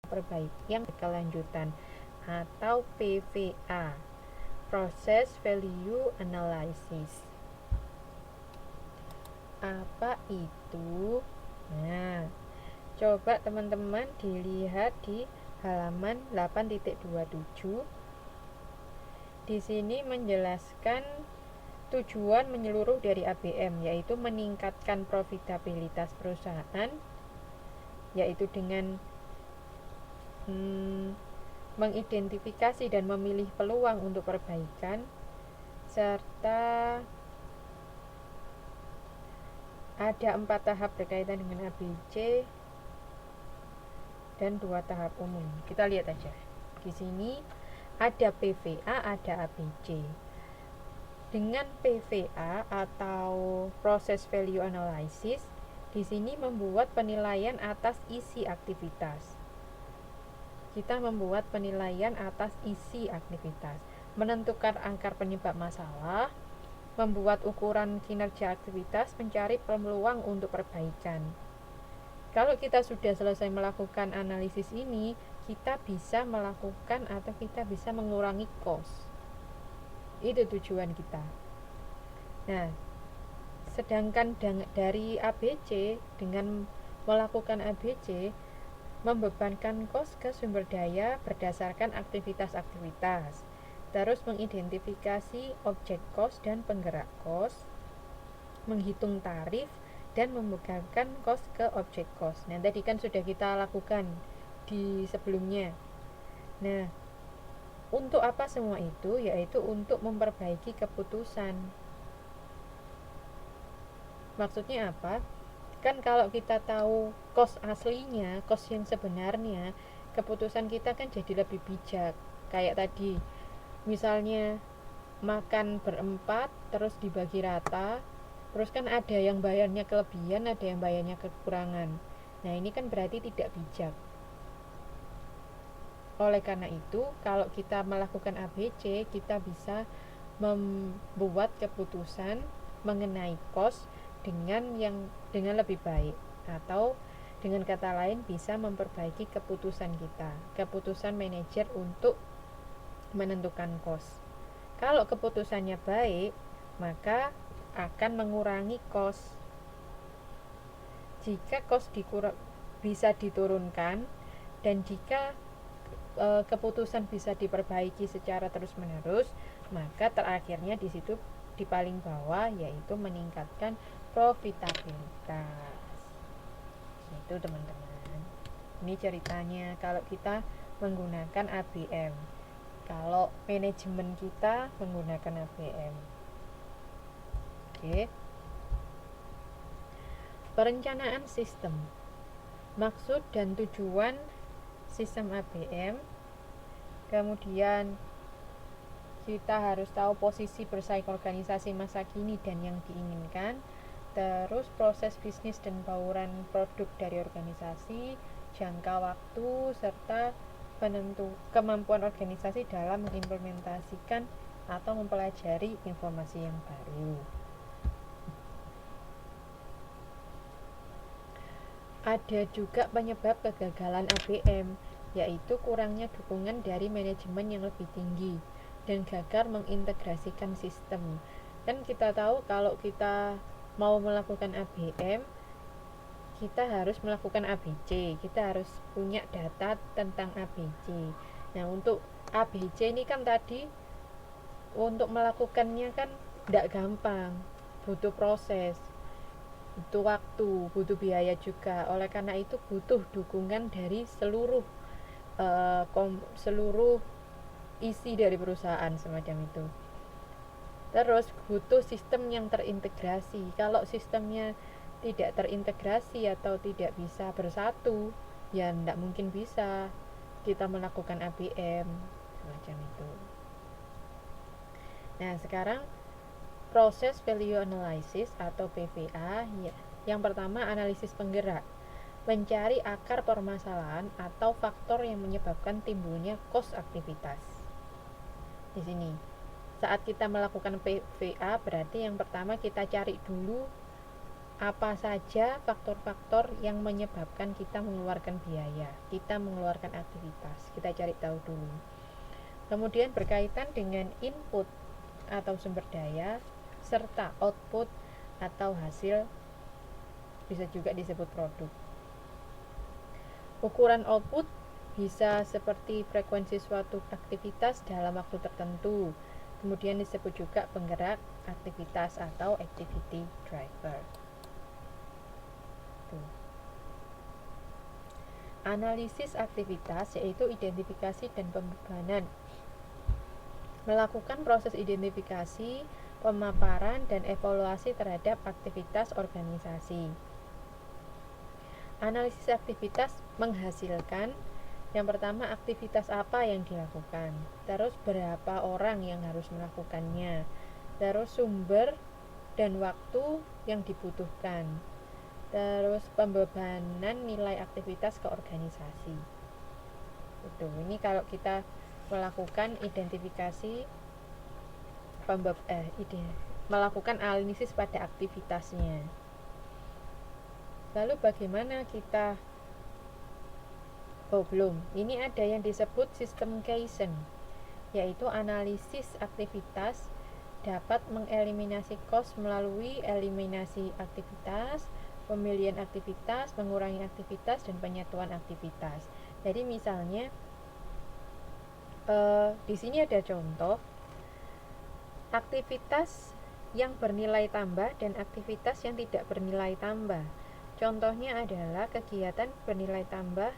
perbaiki yang berkelanjutan atau PVA, Process Value Analysis. Apa itu? Nah, coba teman-teman dilihat di halaman 8.27. Di sini menjelaskan tujuan menyeluruh dari ABM, yaitu meningkatkan profitabilitas perusahaan, yaitu dengan mengidentifikasi dan memilih peluang untuk perbaikan, serta ada 4 tahap berkaitan dengan ABC dan 2 tahap umum. Kita lihat aja. Di sini ada PVA, ada ABC. Dengan PVA atau Process Value Analysis, di sini membuat penilaian atas isi aktivitas. Kita membuat penilaian atas isi aktivitas, menentukan akar penyebab masalah, membuat ukuran kinerja aktivitas, mencari peluang untuk perbaikan. Kalau kita sudah selesai melakukan analisis ini, kita bisa melakukan atau kita bisa mengurangi cost. Itu tujuan kita. Nah, sedangkan dari ABC, dengan melakukan ABC, membebankan cost ke sumber daya berdasarkan aktivitas-aktivitas, terus mengidentifikasi objek cost dan penggerak cost, menghitung tarif, dan membebankan cost ke objek cost. Nah, tadi kan sudah kita lakukan di sebelumnya. Nah, untuk apa semua itu? Yaitu untuk memperbaiki keputusan. Maksudnya apa? Kan kalau kita tahu cost aslinya, cost yang sebenarnya, keputusan kita kan jadi lebih bijak. Kayak tadi, misalnya makan berempat terus dibagi rata, terus kan ada yang bayarnya kelebihan, ada yang bayarnya kekurangan. Nah, ini kan berarti tidak bijak. Oleh karena itu, kalau kita melakukan ABC, kita bisa membuat keputusan mengenai cost dengan lebih baik, atau dengan kata lain bisa memperbaiki keputusan kita, keputusan manajer untuk menentukan cost. Kalau keputusannya baik, maka akan mengurangi cost. Jika cost bisa diturunkan, dan jika keputusan bisa diperbaiki secara terus-menerus, maka terakhirnya di situ di paling bawah yaitu meningkatkan profitabilitas. Itu teman-teman. Ini ceritanya kalau kita menggunakan ABM. Kalau manajemen kita menggunakan ABM. Oke. Perencanaan sistem. Maksud dan tujuan sistem ABM. Kemudian kita harus tahu posisi bersaing organisasi masa kini dan yang diinginkan. Terus proses bisnis dan bauran produk dari organisasi, jangka waktu, serta kemampuan organisasi dalam mengimplementasikan atau mempelajari informasi yang baru. Ada juga penyebab kegagalan ABM, yaitu kurangnya dukungan dari manajemen yang lebih tinggi dan gagal mengintegrasikan sistem. Kan kita tahu kalau kita mau melakukan ABM, kita harus melakukan ABC, kita harus punya data tentang ABC. Nah, untuk ABC ini kan tadi untuk melakukannya kan tidak gampang, butuh proses, butuh waktu, butuh biaya juga. Oleh karena itu butuh dukungan dari seluruh isi dari perusahaan semacam itu. Terus butuh sistem yang terintegrasi. Kalau sistemnya tidak terintegrasi atau tidak bisa bersatu, ya tidak mungkin bisa kita melakukan ABM semacam itu. Nah, sekarang proses value analysis atau PVA, ya. Yang pertama, analisis penggerak, mencari akar permasalahan atau faktor yang menyebabkan timbulnya cost aktivitas. Di sini saat kita melakukan PVA, berarti yang pertama kita cari dulu apa saja faktor-faktor yang menyebabkan kita mengeluarkan biaya, kita mengeluarkan aktivitas. Kita cari tahu dulu. Kemudian berkaitan dengan input atau sumber daya serta output atau hasil, bisa juga disebut produk. Ukuran output bisa seperti frekuensi suatu aktivitas dalam waktu tertentu. Kemudian disebut juga penggerak aktivitas atau activity driver. Analisis aktivitas yaitu identifikasi dan pembebanan. Melakukan proses identifikasi, pemaparan, dan evaluasi terhadap aktivitas organisasi. Analisis aktivitas menghasilkan yang pertama aktivitas apa yang dilakukan, terus berapa orang yang harus melakukannya, terus sumber dan waktu yang dibutuhkan, terus pembebanan nilai aktivitas ke organisasi. Ini kalau kita melakukan identifikasi melakukan analisis pada aktivitasnya. Lalu bagaimana kita ini ada yang disebut sistem Kaizen, yaitu analisis aktivitas dapat mengeliminasi cost melalui eliminasi aktivitas, pemilihan aktivitas, mengurangi aktivitas, dan penyatuan aktivitas. Jadi misalnya di sini ada contoh aktivitas yang bernilai tambah dan aktivitas yang tidak bernilai tambah. Contohnya adalah kegiatan bernilai tambah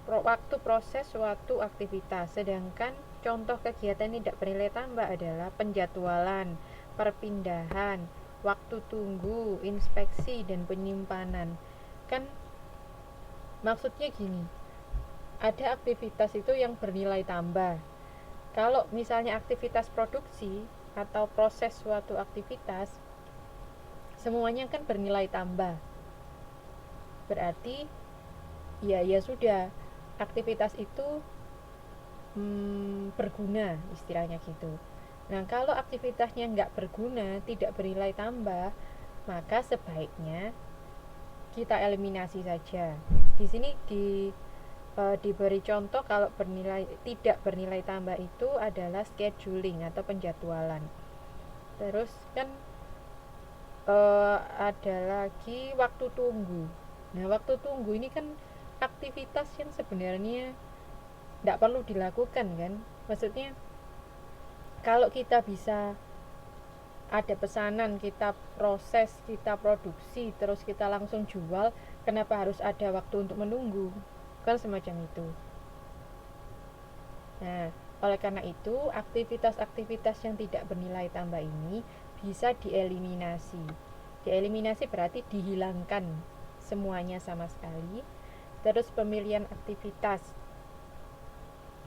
waktu proses suatu aktivitas, sedangkan contoh kegiatan tidak bernilai tambah adalah penjadwalan, perpindahan, waktu tunggu, inspeksi, dan penyimpanan. Kan maksudnya gini, ada aktivitas itu yang bernilai tambah. Kalau misalnya aktivitas produksi atau proses suatu aktivitas, semuanya kan bernilai tambah. Berarti ya sudah, aktivitas itu berguna, istilahnya gitu. Nah, kalau aktivitasnya nggak berguna, tidak bernilai tambah, maka sebaiknya kita eliminasi saja. Di sini diberi contoh kalau tidak bernilai tambah itu adalah scheduling atau penjadwalan. Terus kan ada lagi waktu tunggu. Nah, waktu tunggu ini kan aktivitas yang sebenarnya tidak perlu dilakukan kan. Maksudnya kalau kita bisa ada pesanan, kita proses, kita produksi, terus kita langsung jual, kenapa harus ada waktu untuk menunggu? Kan semacam itu. Nah, oleh karena itu, aktivitas-aktivitas yang tidak bernilai tambah ini bisa dieliminasi. Dieliminasi berarti dihilangkan semuanya sama sekali. Terus pemilihan aktivitas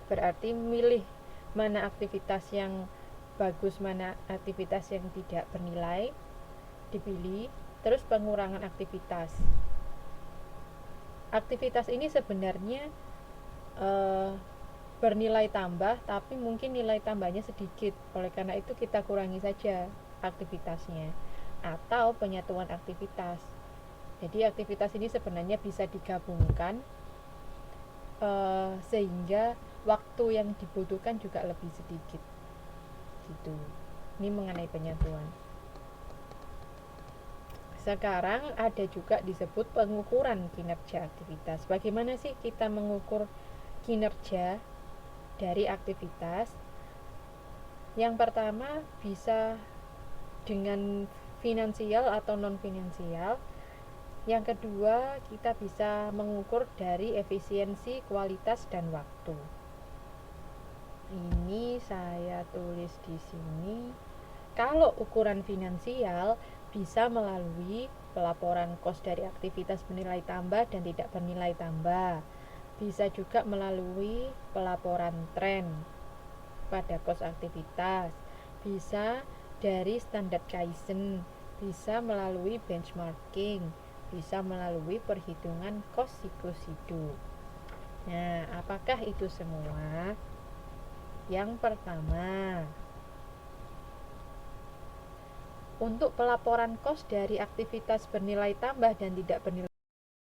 berarti milih mana aktivitas yang bagus, mana aktivitas yang tidak bernilai, dipilih. Terus pengurangan aktivitas. Aktivitas ini sebenarnya bernilai tambah, tapi mungkin nilai tambahnya sedikit. Oleh karena itu kita kurangi saja aktivitasnya, atau penyatuan aktivitas. Jadi aktivitas ini sebenarnya bisa digabungkan sehingga waktu yang dibutuhkan juga lebih sedikit. Gitu. Ini mengenai penyatuan. Sekarang ada juga disebut pengukuran kinerja aktivitas. Bagaimana sih kita mengukur kinerja dari aktivitas? Yang pertama bisa dengan finansial atau non finansial. Yang kedua, kita bisa mengukur dari efisiensi, kualitas, dan waktu. Ini saya tulis di sini. Kalau ukuran finansial bisa melalui pelaporan kos dari aktivitas bernilai tambah dan tidak bernilai tambah. Bisa juga melalui pelaporan tren pada kos aktivitas. Bisa dari standar Kaizen, bisa melalui benchmarking, bisa melalui perhitungan kos siklus hidup. Nah, apakah itu semua? Yang pertama, Untuk pelaporan kos dari aktivitas bernilai tambah dan tidak bernilai